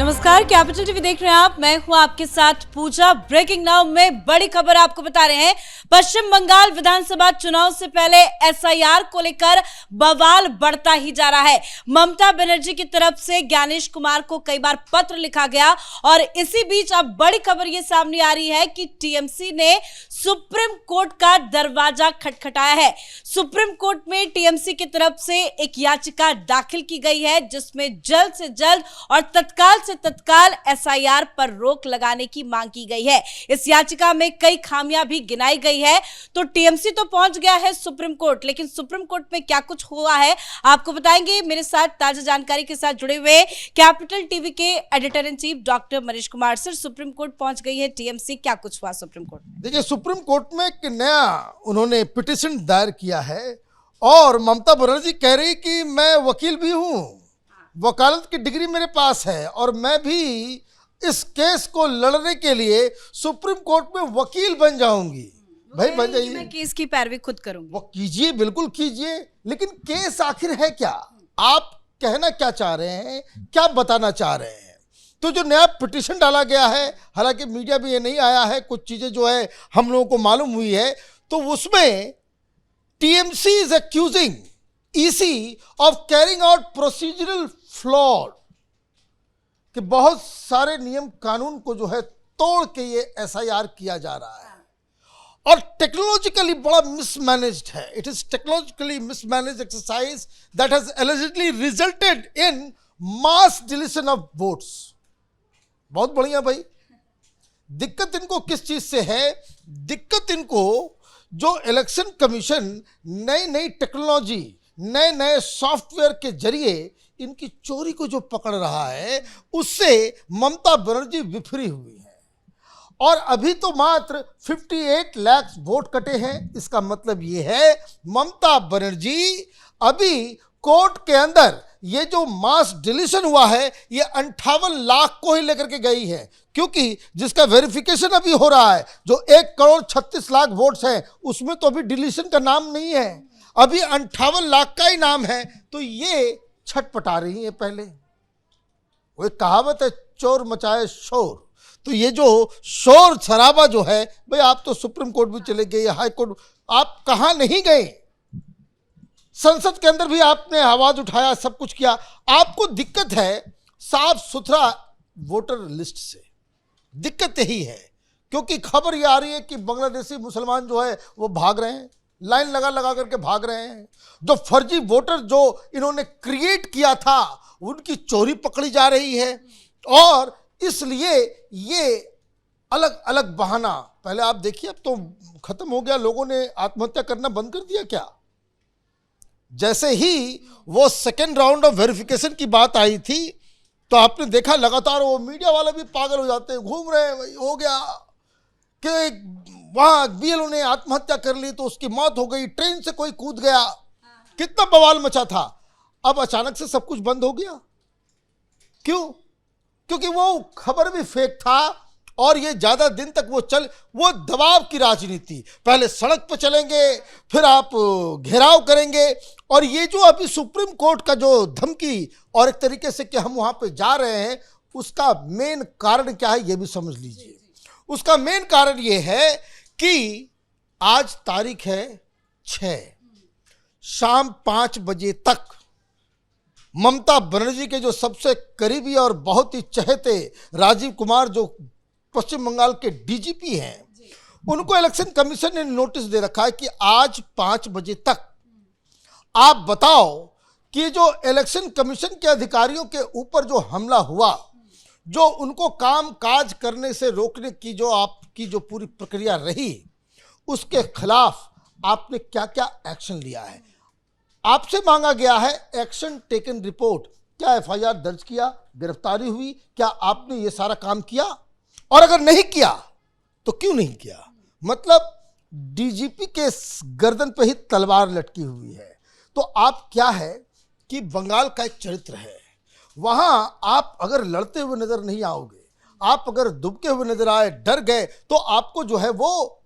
नमस्कार, capital TV देख रहे हैं आप। मैं हूं आपके साथ पूजा। ब्रेकिंग नाउ में बड़ी खबर आपको बता रहे हैं। पश्चिम बंगाल विधानसभा चुनाव से पहले एसआईआर को लेकर बवाल बढ़ता ही जा रहा है। ममता बनर्जी की तरफ से ज्ञानेश कुमार को कई बार पत्र लिखा गया और इसी बीच अब बड़ी खबर यह सामने आ रही है कि टीएमसी ने सुप्रीम कोर्ट का दरवाजा खटखटाया है। सुप्रीम कोर्ट में टीएमसी की तरफ से एक याचिका दाखिल की गई है जिसमें जल्द से जल्द और तत्काल से तत्काल एसआईआर पर रोक लगाने की मांग की गई है। इस याचिका में कई खामियां भी गिनाई गई है। तो टीएमसी तो पहुंच गया है सुप्रीम कोर्ट, लेकिन सुप्रीम कोर्ट में क्या कुछ हुआ है आपको बताएंगे। मेरे साथ ताजा जानकारी के साथ जुड़े हुए कैपिटल टीवी के editor in chief doctor Manish Kumar. Sir, supreme court पहुंच गई है टीएमसी, क्या कुछ हुआ सुप्रीम कोर्ट में? देखिए, सुप्रीम कोर्ट में एक नया उन्होंने पिटीशन दायर किया है और ममता बनर्जी कह रही कि मैं वकील भी हूं, वकालत की डिग्री मेरे पास है और मैं भी इस केस को लड़ने के लिए सुप्रीम कोर्ट में वकील बन जाऊंगी। भाई बन जाइए, मैं केस की पैरवी खुद करूंगी। वो कीजिए, बिल्कुल कीजिए, लेकिन केस आखिर है क्या? आप कहना क्या चाह रहे हैं, क्या बताना चाह रहे हैं? तो जो नया पिटीशन डाला गया है, हालांकि मीडिया में ये नहीं आया है, कुछ चीजें जो है हम लोगों को मालूम हुई है, तो उसमें TMC is accusing EC of carrying out procedural flawed, कि बहुत सारे नियम कानून को जो है तोड़ के ये एसआईआर किया जा रहा है और टेक्नोलॉजिकली बड़ा मिसमैनेज्ड है। It is technologically mismanaged exercise that has allegedly resulted in mass deletion of votes. बहुत बढ़िया भाई। दिक्कत इनको किस चीज से है? दिक्कत इनको जो इलेक्शन कमीशन नई नई टेक्नोलॉजी, नए नए सॉफ्टवेयर के जरिए इनकी चोरी को जो पकड़ रहा है, उससे ममता बनर्जी विफरी हुई है। और अभी तो मात्र 58 लाख वोट कटे हैं। इसका मतलब ये है ममता बनर्जी अभी कोर्ट के अंदर ये जो मास डिलीशन हुआ है, ये 58 लाख को ही लेकर के गई है, क्योंकि जिसका वेरिफिकेशन अभी हो रहा है, जो 1,36,00,000 वोट्स हैं, उसमें तो अभी डिलीशन का नाम नहीं है, अभी 58 लाख का ही नाम है। तो ये छटपटा रही है। पहले वो एक कहावत है, चोर मचाए शोर। तो ये जो शोर शराबा जो है, भाई आप तो सुप्रीम कोर्ट भी चले गए, हाई कोर्ट, आप कहां नहीं गए? संसद के अंदर भी आपने आवाज उठाया, सब कुछ किया। आपको दिक्कत है साफ सुथरा वोटर लिस्ट से, दिक्कत यही है। क्योंकि खबर ये आ रही है कि बांग्लादेशी मुसलमान जो है वो भाग रहे हैं, लाइन लगा लगा करके भाग रहे हैं। जो फर्जी वोटर जो इन्होंने क्रिएट किया था, उनकी चोरी पकड़ी जा रही है। और इसलिए ये अलग अलग बहाना, पहले आप देखिए, अब तो खत्म हो गया, लोगों ने आत्महत्या करना बंद कर दिया क्या? जैसे ही वो सेकेंड राउंड ऑफ वेरिफिकेशन की बात आई थी, तो आपने देखा लगातार वो मीडिया वाले भी पागल हो जाते हैं, घूम रहे हैं, भाई हो गया कि वहां बीएलओ ने आत्महत्या कर ली तो उसकी मौत हो गई, ट्रेन से कोई कूद गया, कितना बवाल मचा था। अब अचानक से सब कुछ बंद हो गया। क्यों? क्योंकि वो खबर भी फेक था और ये ज्यादा दिन तक वो दबाव की राजनीति, पहले सड़क पर चलेंगे, फिर आप घेराव करेंगे, और ये जो अभी सुप्रीम कोर्ट का जो धमकी और एक तरीके से कि हम वहां पे जा रहे हैं, उसका मेन कारण क्या है ये भी समझ लीजिए। उसका मेन कारण ये है कि आज तारीख है 6, शाम 5 बजे तक ममता बनर्जी के जो सबसे करीबी और बहुत ही चहेते राजीव कुमार, जो पश्चिम बंगाल के डीजीपी हैं, उनको इलेक्शन कमीशन ने नोटिस दे रखा है कि आज 5 बजे तक आप बताओ कि जो इलेक्शन कमीशन के अधिकारियों के ऊपर जो हमला हुआ, जो उनको काम काज करने से रोकने की जो आपकी जो पूरी प्रक्रिया रही, उसके खिलाफ आपने क्या क्या एक्शन लिया है। आपसे मांगा गया है एक्शन टेकन रिपोर्ट। क्या एफआईआर दर्ज किया, गिरफ्तारी हुई, क्या आपने ये सारा काम किया? और अगर नहीं किया तो क्यों नहीं किया? मतलब डीजीपी के गर्दन पे ही तलवार लटकी हुई है। तो आप क्या है कि बंगाल का एक चरित्र है, वहां आप अगर लड़ते हुए नजर नहीं आओगे, आप अगर दुबके हुए नजर आए, डर गए, तो आपको जो है वो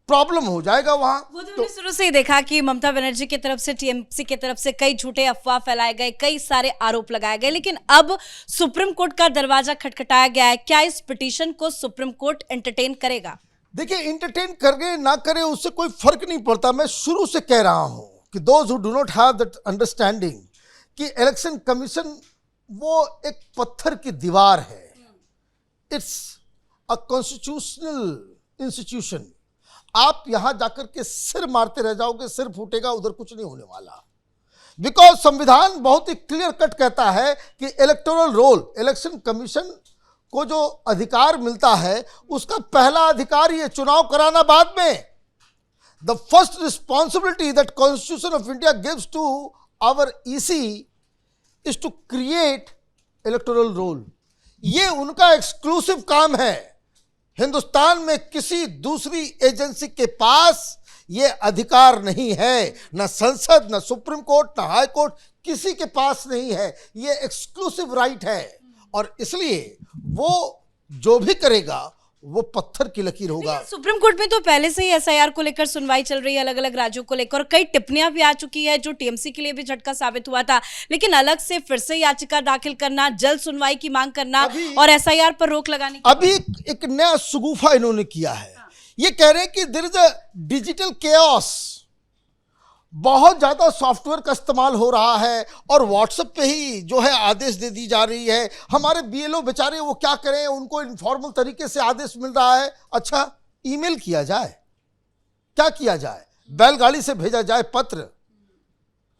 प्रॉब्लम हो जाएगा वहां। वो तो हमने शुरू से ही देखा कि ममता बनर्जी की तरफ से, टीएमसी की तरफ से कई झूठे अफवाह फैलाए गए, कई सारे आरोप लगाए गए, लेकिन अब सुप्रीम कोर्ट का दरवाजा खटखटाया गया है। क्या इस पिटीशन को सुप्रीम कोर्ट एंटरटेन करेगा? देखिए, इंटरटेन करे ना करे उससे कोई फर्क नहीं पड़ता। मैं शुरू से कह रहा हूं कि those who do not have that understanding कि इलेक्शन कमीशन वो एक पत्थर की दीवार है। It's a constitutional institution. आप यहां जाकर के सिर मारते रह जाओगे, सिर फूटेगा, उधर कुछ नहीं होने वाला। बिकॉज संविधान बहुत ही क्लियर कट कहता है कि इलेक्टोरल रोल, इलेक्शन कमीशन को जो अधिकार मिलता है उसका पहला अधिकार ये चुनाव कराना बाद में। The first responsibility that constitution of India gives to our EC is to create electoral roll. ये उनका एक्सक्लूसिव काम है। हिंदुस्तान में किसी दूसरी एजेंसी के पास ये अधिकार नहीं है, न संसद, न सुप्रीम कोर्ट, न हाई कोर्ट, किसी के पास नहीं है। ये एक्सक्लूसिव राइट है और इसलिए वो जो भी करेगा वो पत्थर की लकीर होगा। सुप्रीम कोर्ट में तो पहले से ही एसआईआर को लेकर सुनवाई चल रही है, अलग अलग राज्यों को लेकर, और कई टिप्पणियां भी आ चुकी है जो टीएमसी के लिए भी झटका साबित हुआ था। लेकिन अलग से फिर से याचिका दाखिल करना, जल्द सुनवाई की मांग करना और एसआईआर पर रोक लगाने की, अभी एक नया सुगुफा इन्होंने किया है। ये कह रहे हैं कि there is a digital chaos. बहुत ज्यादा सॉफ्टवेयर का इस्तेमाल हो रहा है और व्हाट्सएप पे ही जो है आदेश दे दी जा रही है। हमारे बीएलओ बेचारे वो क्या करें, उनको इनफॉर्मल तरीके से आदेश मिल रहा है। अच्छा, ईमेल किया जाए, क्या किया जाए, बैलगाड़ी से भेजा जाए पत्र,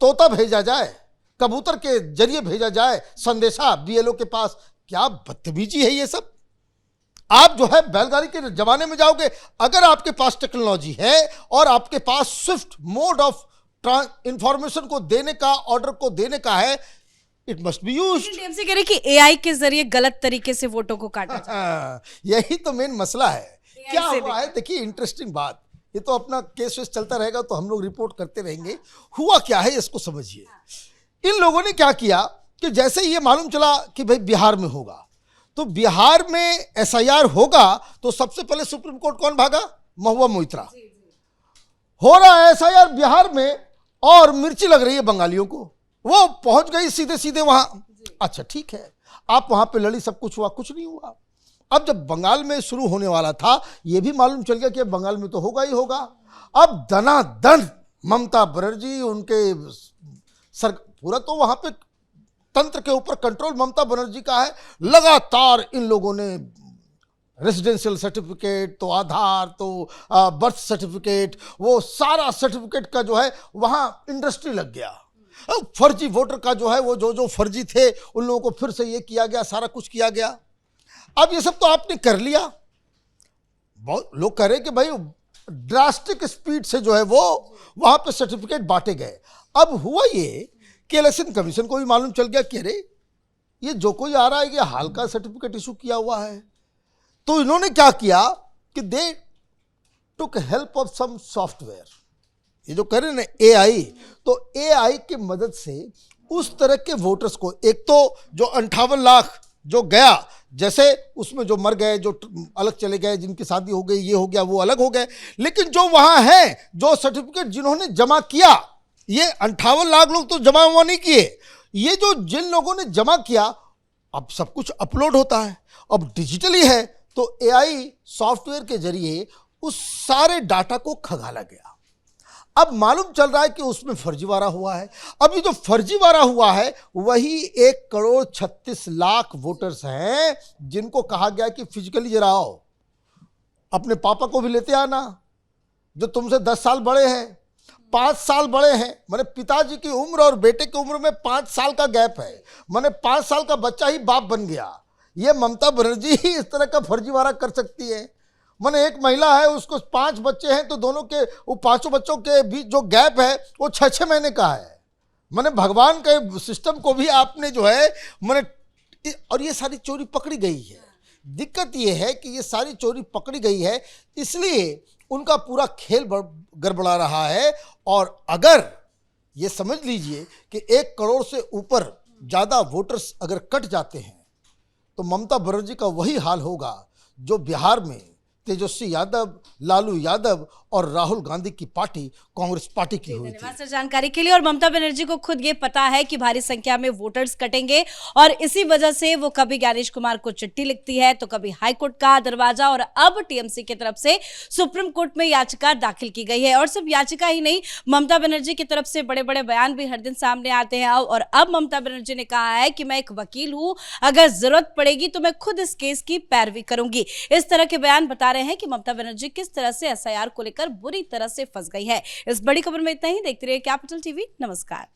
तोता भेजा जाए, कबूतर के जरिए भेजा जाए संदेशा बीएलओ के पास। क्या बदतमीजी है ये सब। आप जो है बैलगाड़ी के जमाने में जाओगे। अगर आपके पास टेक्नोलॉजी है और आपके पास स्विफ्ट मोड ऑफ इंफॉर्मेशन को देने का, ऑर्डर को देने का है, it must be used. TMC कह रही कि एआई के जरिए गलत तरीके से वोटों को काटा जाए। यही तो मेन मसला है। क्या हुआ है, देखिए इंटरेस्टिंग बात, ये तो अपना केस वेस चलता रहेगा तो हम लोग रिपोर्ट करते रहेंगे। हुआ क्या है इसको समझिए। इन लोगों ने क्या किया कि जैसे ये मालूम चला कि भाई बिहार में होगा, तो बिहार में एसआईआर होगा तो सबसे पहले सुप्रीम कोर्ट कौन भागा? महुआ मोइत्रा। हो रहा है एसआईआर बिहार में और मिर्ची लग रही है बंगालियों को, वो पहुंच गई सीधे सीधे वहां। अच्छा ठीक है, आप वहां पे लड़ी, सब कुछ हुआ, कुछ नहीं हुआ। अब जब बंगाल में शुरू होने वाला था, यह भी मालूम चल गया कि बंगाल में तो होगा ही होगा। अब दनादन ममता बनर्जी, उनके सर, पूरा तो वहां पे तंत्र के ऊपर कंट्रोल ममता बनर्जी का है। लगातार इन लोगों ने रेजिडेंशियल सर्टिफिकेट, तो आधार, तो बर्थ सर्टिफिकेट, वो सारा सर्टिफिकेट का जो है वहां इंडस्ट्री लग गया। फर्जी वोटर का जो है, वो जो फर्जी थे उन लोगों को फिर से ये किया गया, सारा कुछ किया गया। अब ये सब तो आपने कर लिया। बहुत लोग कह रहे कि भाई ड्रास्टिक स्पीड से जो है वो वहां पे सर्टिफिकेट बांटे गए। अब हुआ ये कि इलेक्शन कमीशन को भी मालूम चल गया कि अरे ये जो कोई आ रहा है ये हाल का सर्टिफिकेट इशू किया हुआ है। तो इन्होंने क्या किया कि दे टुक हेल्प ऑफ सम सॉफ्टवेयर, ये जो कह रहे हैं ना एआई, तो एआई की मदद से उस तरह के वोटर्स को, एक तो जो 58 लाख जो गया, जैसे उसमें जो मर गए, जो अलग चले गए, जिनकी शादी हो गई, ये हो गया, वो अलग हो गए, लेकिन जो वहां है, जो सर्टिफिकेट जिन्होंने जमा किया, ये 58 लाख लोग तो जमा हुआ नहीं किए, ये जो जिन लोगों ने जमा किया, अब सब कुछ अपलोड होता है, अब डिजिटली है, तो एआई सॉफ्टवेयर के जरिए उस सारे डाटा को खंगाला गया। अब मालूम चल रहा है कि उसमें फर्जीवाड़ा हुआ है। अब ये जो फर्जीवाड़ा हुआ है वही 1,36,00,000 वोटर्स हैं जिनको कहा गया कि फिजिकली जरा आओ, अपने पापा को भी लेते आना जो तुमसे 10 साल बड़े हैं, 5 साल बड़े हैं। माने पिताजी की उम्र और बेटे की उम्र में 5 साल का गैप है। माने 5 साल का बच्चा ही बाप बन गया। ये ममता बनर्जी ही इस तरह का फर्जीवाड़ा कर सकती है। माने एक महिला है, उसको 5 बच्चे हैं, तो दोनों के, वो 5 बच्चों के बीच जो गैप है वो 6-6 महीने का है। माने भगवान के सिस्टम को भी आपने जो है माने, और ये सारी चोरी पकड़ी गई है। दिक्कत ये है कि ये सारी चोरी पकड़ी गई है, इसलिए उनका पूरा खेल गड़बड़ा रहा है। और अगर ये समझ लीजिए कि 1 करोड़ से ऊपर ज़्यादा वोटर्स अगर कट जाते हैं तो ममता बनर्जी का वही हाल होगा जो बिहार में तेजस्वी यादव, लालू यादव और राहुल गांधी की पार्टी कांग्रेस पार्टी की हुई थी। धन्यवाद सर जानकारी के लिए। और ममता बनर्जी को खुद ये पता है कि भारी संख्या में वोटर्स कटेंगे और इसी वजह से वो कभी ज्ञानेश कुमार को चिट्ठी लिखती है तो कभी हाईकोर्ट का दरवाजा और अब टीएमसी की तरफ से सुप्रीम कोर्ट में याचिका दाखिल की गई है। और सिर्फ याचिका ही नहीं, ममता बनर्जी की तरफ से बड़े बड़े बयान भी हर दिन सामने आते हैं। और अब ममता बनर्जी ने कहा है कि मैं एक वकील हूं, अगर जरूरत पड़ेगी तो मैं खुद इस केस की पैरवी करूंगी। इस तरह के बयान बता रहे हैं कि ममता बनर्जी किस तरह से एसआईआर को लेकर बुरी तरह से फंस गई है। इस बड़ी खबर में इतना ही। देखते रहिए कैपिटल टीवी। नमस्कार।